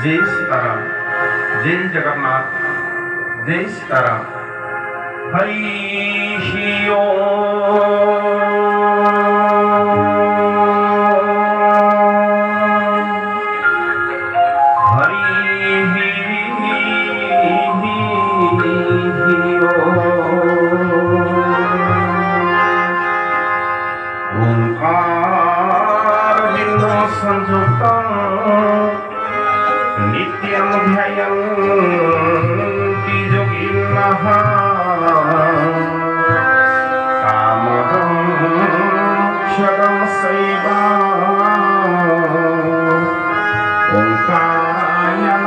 जय सीताराम, जय जगन्नाथ, जय सीताराम। हरि ओंकार बिंदु संयुक्तं नित्यं ध्यायन्ति योगिनः कामदं क्षरं सैव ओंकाराय